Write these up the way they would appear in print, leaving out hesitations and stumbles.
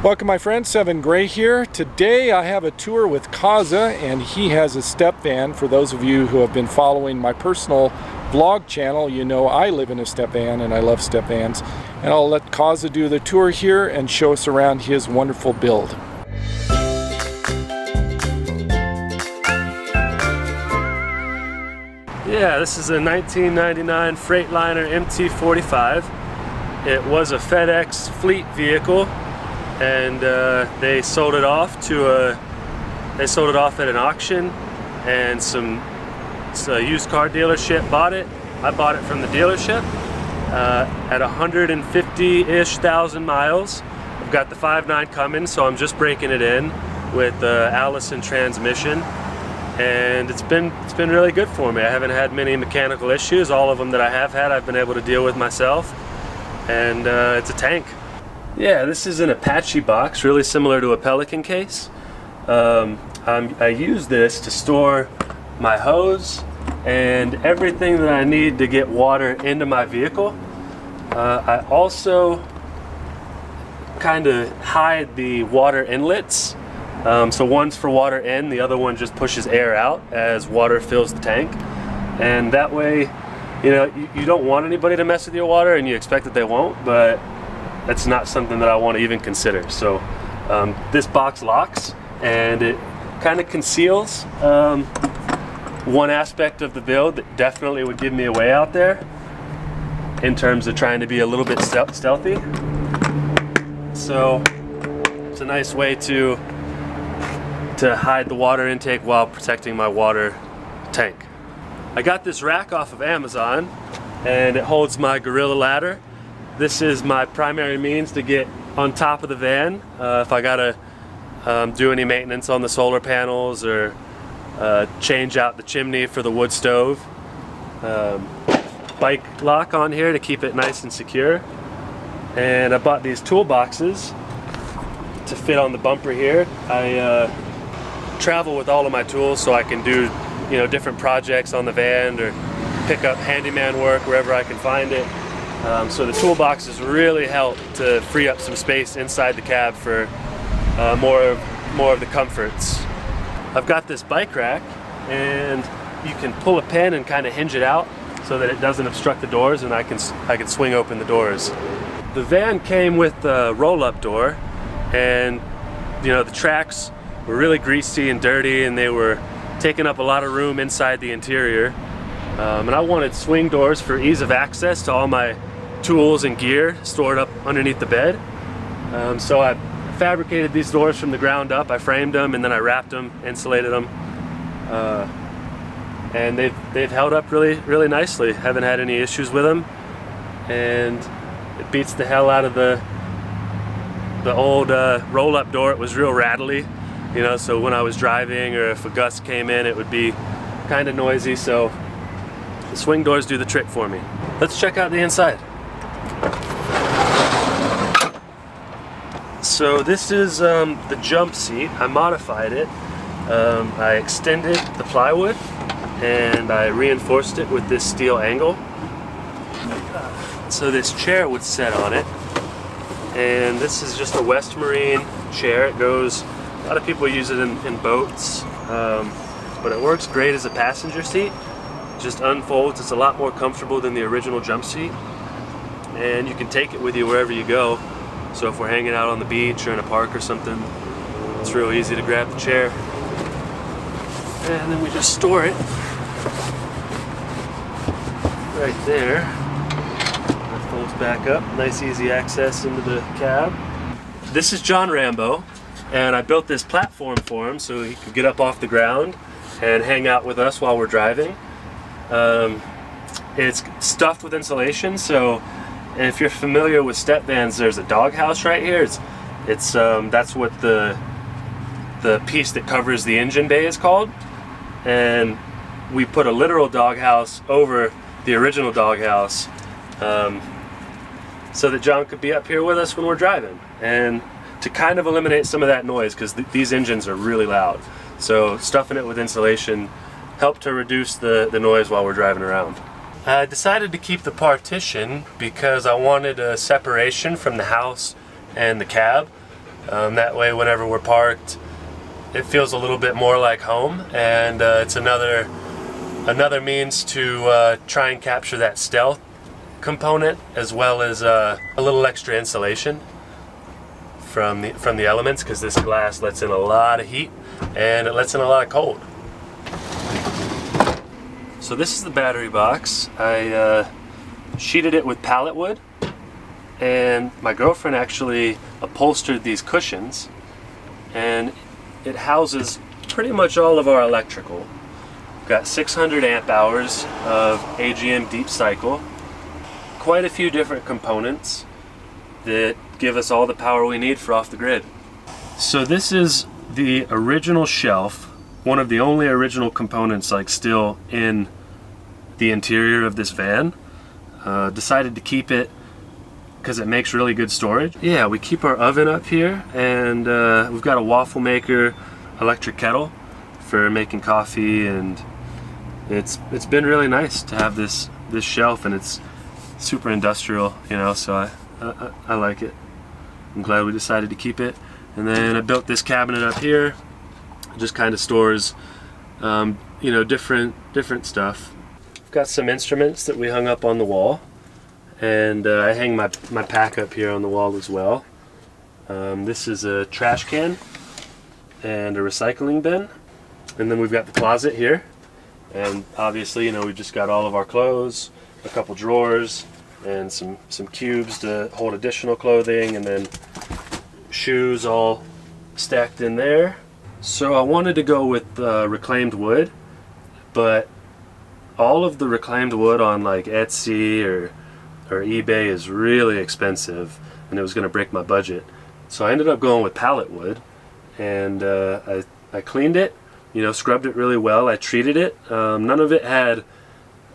Welcome my friend, Seven Gray here. Today I have a tour with Caza, and he has a step van. For those of you who have been following my personal vlog channel, you know I live in a step van and I love step vans. And I'll let Caza do the tour here and show us around his wonderful build. Yeah, this is a 1999 Freightliner MT45. It was a FedEx fleet vehicle, and they sold it off at an auction, and some used car dealership bought it. I bought it from the dealership at 150-ish thousand miles. I've got the 5.9 coming, so I'm just breaking it in with the Allison transmission, and it's been really good for me. I haven't had many mechanical issues. All of them that I have had, I've been able to deal with myself, and it's a tank. Yeah, this is an Apache box, really similar to a Pelican case. I use this to store my hose and everything that I need to get water into my vehicle. I also kind of hide the water inlets. So one's for water in, the other one just pushes air out as water fills the tank. And that way, you know, you don't want anybody to mess with your water, and you expect that they won't, but that's not something that I want to even consider. So this box locks, and it kind of conceals one aspect of the build that definitely would give me away out there in terms of trying to be a little bit stealthy. So it's a nice way to hide the water intake while protecting my water tank. I got this rack off of Amazon, and it holds my Gorilla ladder. This is my primary means to get on top of the van if I gotta do any maintenance on the solar panels or change out the chimney for the wood stove. Bike lock on here to keep it nice and secure. And I bought these toolboxes to fit on the bumper here. I travel with all of my tools so I can do, you know, different projects on the van or pick up handyman work wherever I can find it. So the toolboxes really help to free up some space inside the cab for more of the comforts. I've got this bike rack, and you can pull a pin and kind of hinge it out so that it doesn't obstruct the doors, and I can swing open the doors. The van came with a roll-up door, and you know, the tracks were really greasy and dirty, and they were taking up a lot of room inside the interior. And I wanted swing doors for ease of access to all my tools and gear stored up underneath the bed. So I fabricated these doors from the ground up. I framed them, and then I wrapped them, insulated them, and they've held up really nicely. Haven't had any issues with them, and it beats the hell out of the old roll-up door. It was real rattly, you know, so when I was driving or if a gust came in, it would be kind of noisy. So the swing doors do the trick for me. Let's check out the inside. So this is the jump seat. I modified it. I extended the plywood and I reinforced it with this steel angle. So this chair would set on it. And this is just a West Marine chair. It goes, a lot of people use it in boats, but it works great as a passenger seat. It just unfolds. It's a lot more comfortable than the original jump seat. And you can take it with you wherever you go. So if we're hanging out on the beach or in a park or something, it's real easy to grab the chair. And then we just store it right there. It folds back up. Nice easy access into the cab. This is John Rambo, and I built this platform for him so he could get up off the ground and hang out with us while we're driving. It's stuffed with insulation, so if you're familiar with step vans, there's a doghouse right here. That's what the piece that covers the engine bay is called, and we put a literal doghouse over the original doghouse so that John could be up here with us when we're driving, and to kind of eliminate some of that noise, because these engines are really loud. So stuffing it with insulation helped to reduce the noise while we're driving around. I decided to keep the partition because I wanted a separation from the house and the cab. That way, whenever we're parked, it feels a little bit more like home, and it's another means to try and capture that stealth component, as well as a little extra insulation from the elements, because this glass lets in a lot of heat and it lets in a lot of cold. So this is the battery box. I sheeted it with pallet wood, and my girlfriend actually upholstered these cushions, and it houses pretty much all of our electrical. We've got 600 amp hours of AGM deep cycle, quite a few different components that give us all the power we need for off the grid. So this is the original shelf, one of the only original components like still in the interior of this van. Decided to keep it because it makes really good storage. Yeah, we keep our oven up here, and we've got a waffle maker, electric kettle for making coffee, and it's been really nice to have this shelf, and it's super industrial, you know, so I like it. I'm glad we decided to keep it. And then I built this cabinet up here. It just kind of stores you know, different stuff. I've got some instruments that we hung up on the wall, and I hang my pack up here on the wall as well. This is a trash can and a recycling bin, and then we've got the closet here, and obviously, you know, we've just got all of our clothes, a couple drawers, and some cubes to hold additional clothing, and then shoes all stacked in there. So I wanted to go with reclaimed wood, but all of the reclaimed wood on like Etsy or eBay is really expensive, and it was going to break my budget. So I ended up going with pallet wood, and I cleaned it, you know, scrubbed it really well. I treated it. None of it had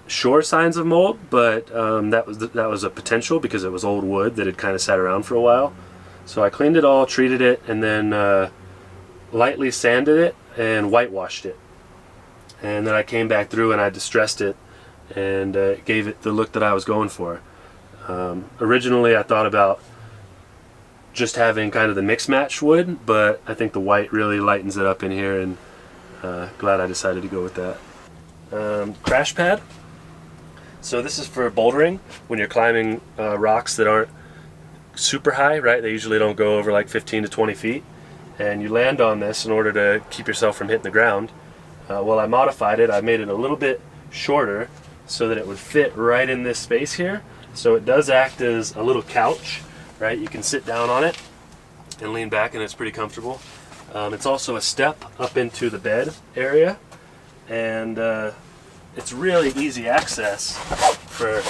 sure signs of mold, but that was a potential because it was old wood that had kind of sat around for a while. So I cleaned it all, treated it, and then lightly sanded it and whitewashed it. And then I came back through and I distressed it and gave it the look that I was going for. Originally I thought about just having kind of the mix match wood, but I think the white really lightens it up in here, and glad I decided to go with that. Crash pad. So this is for bouldering when you're climbing rocks that aren't super high, right? They usually don't go over like 15 to 20 feet. And you land on this in order to keep yourself from hitting the ground. Well, I modified it. I made it a little bit shorter so that it would fit right in this space here. So it does act as a little couch, right? You can sit down on it and lean back, and it's pretty comfortable. It's also a step up into the bed area, and it's really easy access for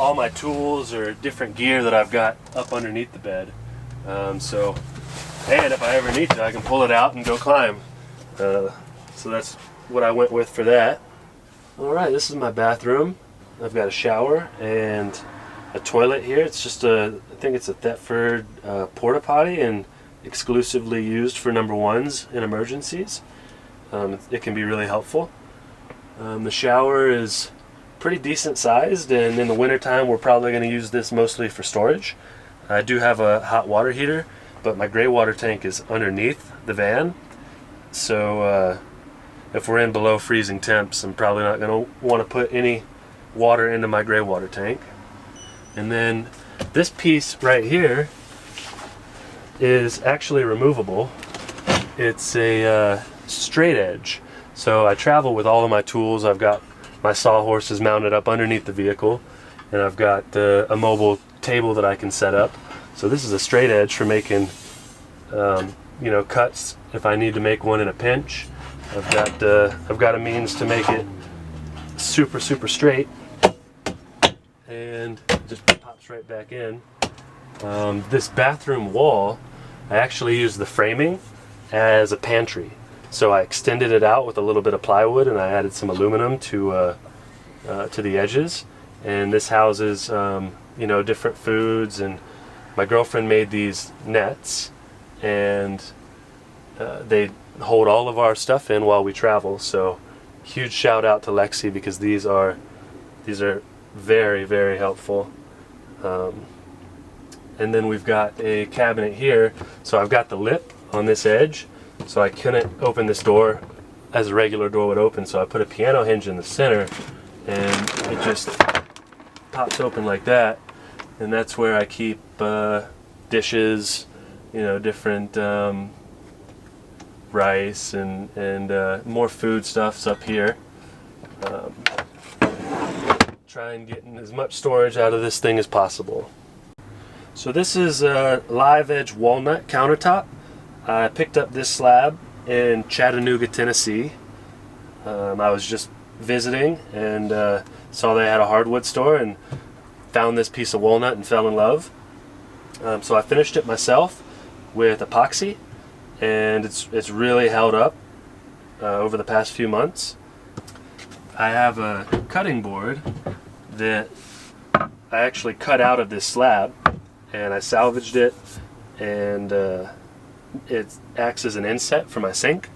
all my tools or different gear that I've got up underneath the bed. And if I ever need to, I can pull it out and go climb. So that's what I went with for that. Alright, this is my bathroom. I've got a shower and a toilet here. It's just I think it's a Thetford porta potty, and exclusively used for number ones in emergencies. It can be really helpful. The shower is pretty decent sized, and in the wintertime we're probably going to use this mostly for storage. I do have a hot water heater, but my gray water tank is underneath the van, so if we're in below freezing temps, I'm probably not going to want to put any water into my gray water tank. And then this piece right here is actually removable. It's a straight edge. So I travel with all of my tools. I've got my sawhorses mounted up underneath the vehicle, and I've got a mobile table that I can set up. So this is a straight edge for making you know, cuts if I need to make one in a pinch. I've got a means to make it super straight, and it just pops right back in. This bathroom wall, I actually used the framing as a pantry. So I extended it out with a little bit of plywood, and I added some aluminum to the edges. And this houses you know, different foods. And my girlfriend made these nets, and they hold all of our stuff in while we travel. So huge shout out to Lexi, because these are very helpful. and then we've got a cabinet here. So I've got the lip on this edge, so I couldn't open this door as a regular door would open, so I put a piano hinge in the center, and it just pops open like that, and that's where I keep dishes, you know, different rice and more food stuffs up here. Try and get as much storage out of this thing as possible. So this is a live edge walnut countertop. I picked up this slab in Chattanooga, Tennessee. I was just visiting and saw they had a hardwood store and found this piece of walnut and fell in love. So I finished it myself with epoxy, and it's really held up over the past few months. I have a cutting board that I actually cut out of this slab, and I salvaged it, and it acts as an inset for my sink.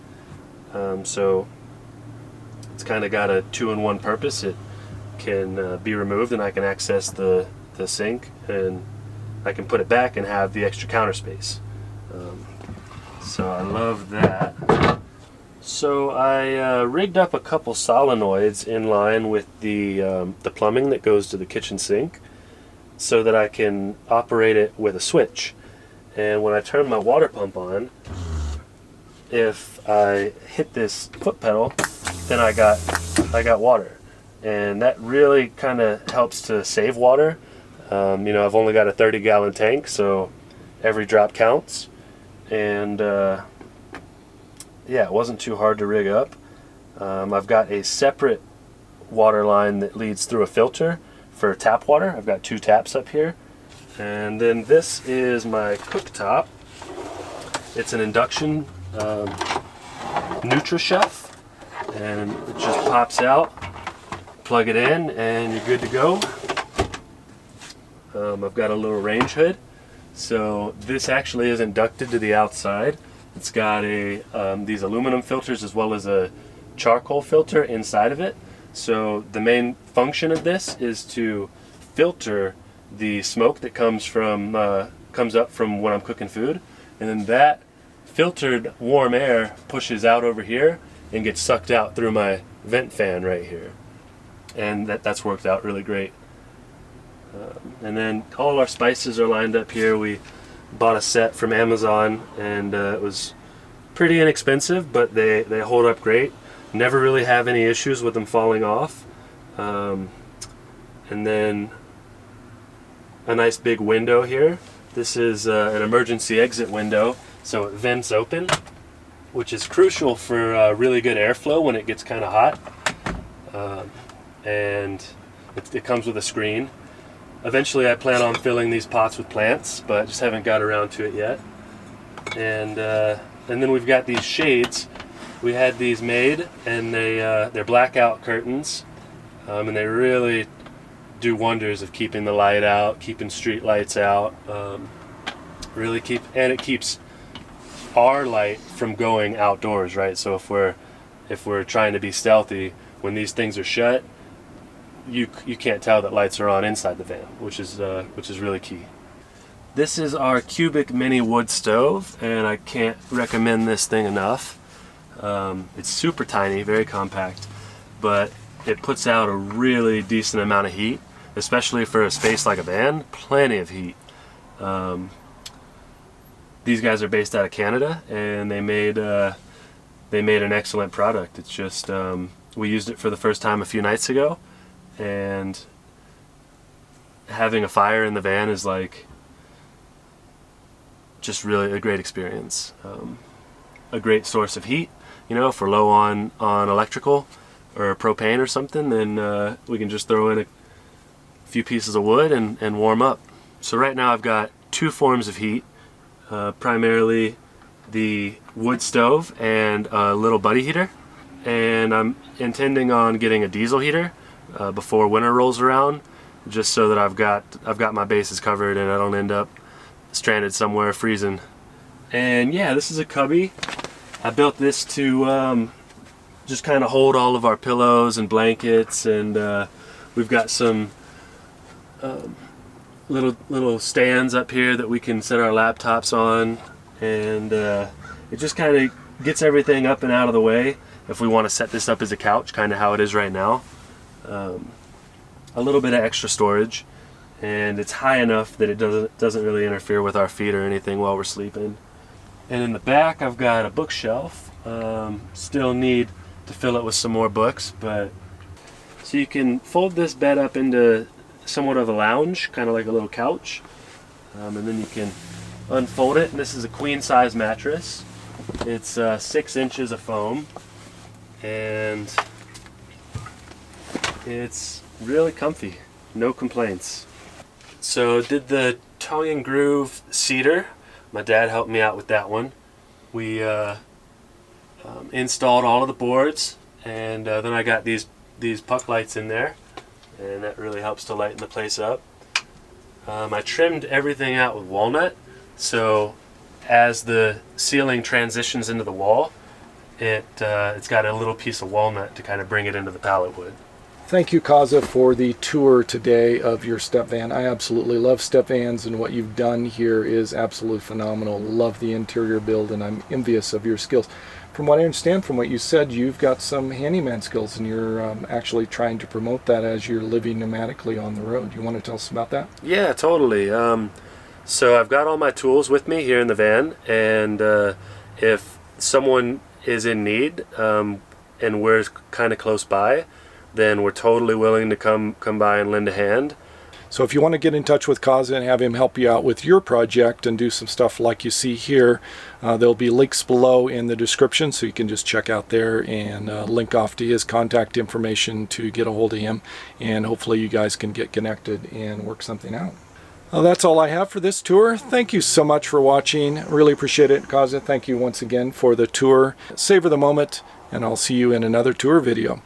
So it's kind of got a two-in-one purpose. It can be removed, and I can access the sink, and I can put it back and have the extra counter space. So I love that. So I rigged up a couple solenoids in line with the plumbing that goes to the kitchen sink, so that I can operate it with a switch. And when I turn my water pump on, if I hit this foot pedal, then I got water, and that really kind of helps to save water. You know, I've only got a 30-gallon tank, so every drop counts, and yeah, it wasn't too hard to rig up. I've got a separate water line that leads through a filter for tap water. I've got 2 taps up here. And then this is my cooktop. It's an induction NutriChef, and it just pops out, plug it in, and you're good to go. I've got a little range hood, so this actually is inducted to the outside. It's got these aluminum filters as well as a charcoal filter inside of it. So the main function of this is to filter the smoke that comes up from when I'm cooking food, and then that filtered warm air pushes out over here and gets sucked out through my vent fan right here, and that's worked out really great. And then all our spices are lined up here. We bought a set from Amazon, and it was pretty inexpensive, but they hold up great. Never really have any issues with them falling off. And then a nice big window here. This is an emergency exit window, so it vents open, which is crucial for really good airflow when it gets kind of hot. And it comes with a screen. Eventually I plan on filling these pots with plants, but just haven't got around to it yet. And then we've got these shades. We had these made, and they're blackout curtains, and they really do wonders of keeping the light out, keeping street lights out. And it keeps our light from going outdoors, right? So if we're trying to be stealthy, when these things are shut, you can't tell that lights are on inside the van, which is really key. This is our cubic mini wood stove, and I can't recommend this thing enough. It's super tiny, very compact, but it puts out a really decent amount of heat, especially for a space like a van. Plenty of heat. These guys are based out of Canada, and they made an excellent product. It's just we used it for the first time a few nights ago, and having a fire in the van is like just really a great experience. A great source of heat. You know, if we're low on electrical or propane or something, then we can just throw in a few pieces of wood and warm up. So right now I've got 2 forms of heat, primarily the wood stove and a little buddy heater, and I'm intending on getting a diesel heater before winter rolls around, just so that I've got my bases covered and I don't end up stranded somewhere freezing. And yeah, this is a cubby. I built this to just kind of hold all of our pillows and blankets, and we've got some little stands up here that we can set our laptops on, and it just kind of gets everything up and out of the way if we want to set this up as a couch, kind of how it is right now. A little bit of extra storage, and it's high enough that it doesn't really interfere with our feet or anything while we're sleeping. And in the back I've got a bookshelf. Still need to fill it with some more books, but so you can fold this bed up into somewhat of a lounge, kind of like a little couch, and then you can unfold it. And this is a queen size mattress. It's 6 inches of foam, and it's really comfy, no complaints. So did the tongue and groove cedar. My dad helped me out with that one. We installed all of the boards, and then I got these puck lights in there, and that really helps to lighten the place up. I trimmed everything out with walnut, so as the ceiling transitions into the wall, it's got a little piece of walnut to kind of bring it into the pallet wood. Thank you, Caza, for the tour today of your step van. I absolutely love step vans, and what you've done here is absolutely phenomenal. Love the interior build, and I'm envious of your skills. From what I understand from what you said, you've got some handyman skills, and you're actually trying to promote that as you're living nomadically on the road. You want to tell us about that? Yeah, totally. So I've got all my tools with me here in the van, and if someone is in need and we're kind of close by, then we're totally willing to come by and lend a hand. So if you want to get in touch with Caza and have him help you out with your project and do some stuff like you see here, there'll be links below in the description, so you can just check out there and link off to his contact information to get a hold of him, and hopefully you guys can get connected and work something out. Well, that's all I have for this tour. Thank you so much for watching. Really appreciate it, Caza. Thank you once again for the tour. Savor the moment, and I'll see you in another tour video.